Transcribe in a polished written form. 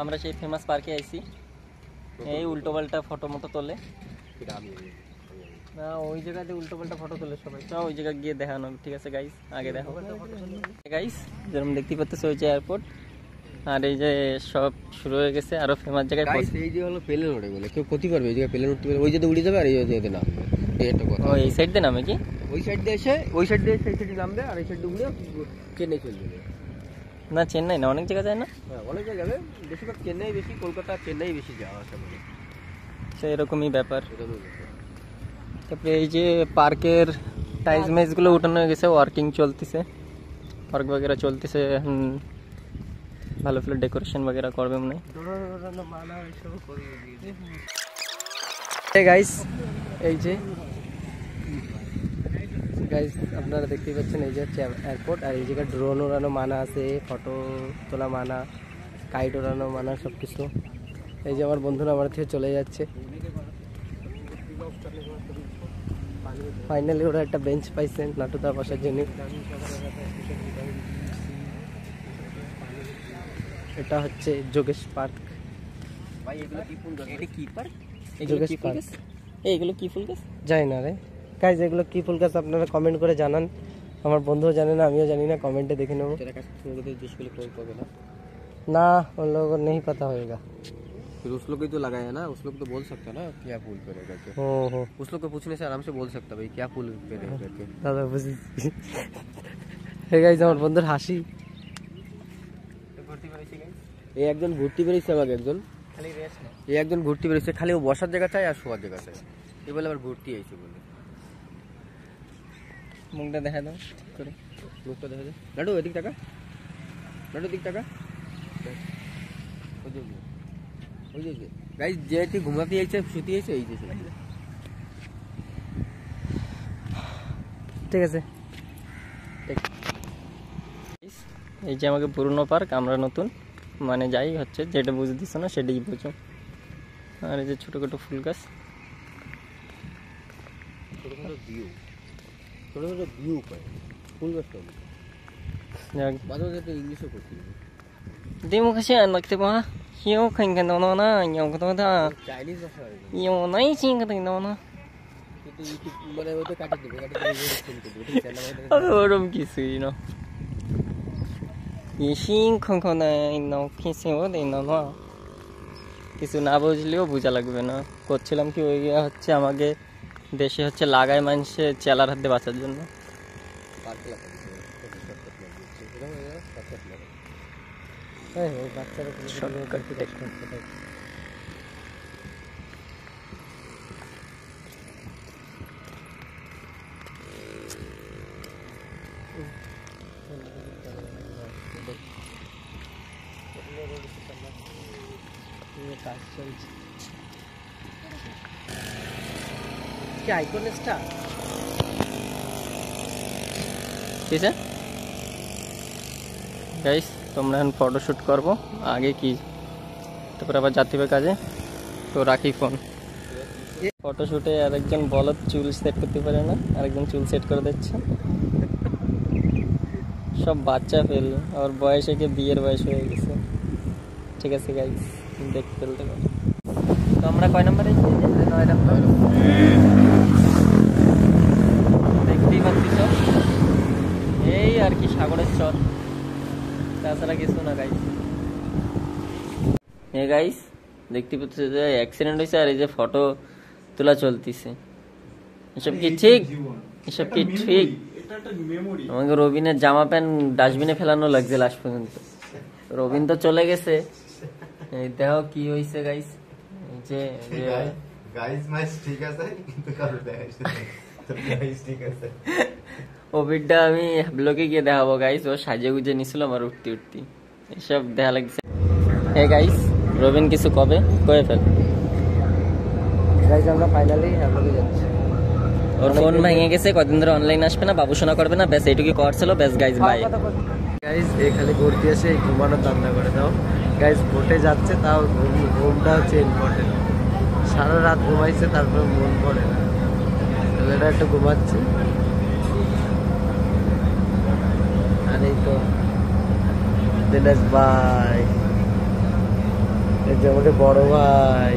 আমরা সেই ফেমাস পার্কে আইছি। এই উল্টো পাল্টা ফটো মতো তোলে না, ওই জায়গাতে উল্টো পাল্টা ফটো তোলে সবাই। তো ওই জায়গায় গিয়ে দেখানো, ঠিক আছে গাইস? আগে দেখো গাইস, যেরকম দেখতে পাচ্ছ ওই যে এয়ারপোর্ট, আর এই যে সব শুরু হয়ে গেছে আরো ফেমাস জায়গায়। এই যে হলো প্লেন উঠে বলে কেউ ক্ষতি করবে, এই জায়গায় প্লেন উঠতে পারে, ওই যে উড়ে যাবে আর এই যে নামবে। এই একটা কথা, এই সাইড দিয়ে নামে কি? ওই সাইড দিয়ে এসে ওই সাইড দিয়ে সেই সাইডে নামবে আর এই সাইড দিয়ে উড়ে চেন্নাই চলে যাবে। না চেন্নাই না, অনেক জায়গা যায় না? হ্যাঁ অনেক জায়গায় যাবে, বেশিরভাগ চেন্নাই বেশি, কলকাতা চেন্নাই বেশি যাওয়া আসা করে। সেই এরকমই ব্যাপার। তারপরে এই যে পার্কের টাইলস মেজগুলো উঠানো হয়ে গেছে, ওয়ার্কিং চলতেছে, পার্ক বগেরা চলতেছে। ভালো ভালো ডেকোরেশন বগেরা করবে মনে হয়। গাইস এই যে গাইস আপনারা দেখতেই পাচ্ছেন, এই যে হচ্ছে এয়ারপোর্ট, আর এই জায়গায় ড্রোন ওড়ানো মানা আছে, ফটো তোলা মানা, কাইট ওড়ানো মানা, সব কিছু। এই যে আমার বন্ধুরা আমার থেকে চলে যাচ্ছে। ফাইনালি ওরা একটা বেঞ্চ পাইছেন নাটুদা বসার জন্য। এটা হচ্ছে যোগেশ পার্ক। ভাই এগুলো কি ফুল গাছ? এটা কি পার্ক? যোগেশ পার্ক। এইগুলো কি ফুল গাছ জানি না রে গাইস, এগুলো কি ফুল গাছ আপনারা কমেন্ট করে জানান। আমার বন্ধুও জানে না, আমিও জানি না, কমেন্টে দেখে নেবো। ना उन लोगों को नहीं पता होगा, फिर उस लोग ही तो लगाया ना, उस लोग तो बोल सकता ना क्या फूल पे करके। हो उस लोग को पूछने से आराम से बोल सकता भाई क्या फूल पे करके। दादा बुझी हे गाइस আমার বন্ধুর হাসি। এই একজন ঘুরতে বেরিয়েছে, আমাকে একজন খালি রেস্ট না, এই একজন ঘুরতে বেরিয়েছে, খালি ও বসার জায়গা চাই আর শোয়ার জায়গা চাই। এই বলে আবার ঘুরতে আইছে বলে। মুখটা দেখা দাও ঠিক করে, মুখটা দেখা যায়। লাডু এদিক টাকা, লাডু দিক টাকা। ওই যে গাইস যেটি ঘুমাতে আইছে শুতে আইছে এই যে ঠিক আছে। এই যে আমাকে পুরনো পার্ক, আমরা নতুন মানে যাই হচ্ছে, যেটা বুঝে দিচ্ছ না সেটাই বুঝো। আর এই যে ছোটো ছোটো ফুল গাছ, ছোটো ছোটো ভিউ পায় ফুল গাছটা। মাঝে মাঝে তো ইংলিশও করতে হবে। দিমু কাছে লাগতে পা হিও খাইন খান দাও না, ইয়ো কথা কথা চাইনিজ ভাষা ইয়ো নাই চিং কথা দাও না, কিন্তু ইউটিউব মানে ওটা কাটি দেবে, ওরম কিছুই না। ইসিং খঙ্খনাই নাও খিসেও দেই না না, কিছু না বুঝলেও বোঝা লাগবে না। করছিলাম কি ওই হচ্ছে আমাকে দেশে হচ্ছে লাগায় মানুষে চেলার হাতে বাঁচার জন্য। কাজ চলছে কি আইকনেসটা ঠিক আছে গাইস। তোমরা এখন ফটোশ্যুট করবো আগে কি, তারপরে আবার যাত্রী কাজে, তো রাখি ফোন। ফটোশ্যুটে আরেকজন বলদ চুল সেট করতে পারে না, আরেকজন চুল সেট করে দিচ্ছে। সব বাচ্চা ফেল, আর বয়সে গিয়ে বিয়ের বয়স হয়ে গেছে। ঠিক আছে গাইস, দেখতে ফেলতে পারো। তো আমরা কয় নম্বরে? 9 নম্বর। দেখতেই পাচ্ছি সব এই আর কি সাগরের চর, তাছাড়া কিছু না গাইস। এই গাইস দেখতে পাচ্ছি যে অ্যাক্সিডেন্ট হয়েছে, আর এই যে ফটো তোলা চলতেছে। এসব কি ঠিক? এসব কি ঠিক? আমাকে রবিনের জামা প্যান্ট ডাস্টবিনে ফেলানো লাগছে লাস্ট পর্যন্ত। রবিন তো চলে গেছে, এই দেখো কি হয়েছে গাইস। যে গাইস মাইস ঠিক আছে কিন্তু কারো দেখাইছে তো গাইস ঠিক আছে। ও ভিডিওটা আমি ব্লগে গিয়ে দেখাবো গাইস। ও সাজে গুজে নিছিল আমার উঠতে উঠতে, এসব দেখা লাগছে। হে গাইস রবিন কিছু কবে কয়ে ফেল গাইস, আমরা ফাইনালি ব্লগে যাচ্ছি। ওর ফোন ভেঙে গেছে, কদিন ধরে অনলাইন আসবে না, বাবুসোনা করবে না, ব্যাস এইটুকুই করছিল। ব্যাস গাইস বাই। গাইস এই খালি ঘুরতে এসে ঘুমানোর ধান্দা করে দাও গাইস। ভোটে যাচ্ছে তাও ঘুমটা হচ্ছে ইম্পর্টেন্ট। সারা রাত ঘুমাইছে তারপর মন পড়ে না, ছেলেটা একটু ঘুমাচ্ছে। আর এই তো দিনেশ ভাই যে আমাদের বড় ভাই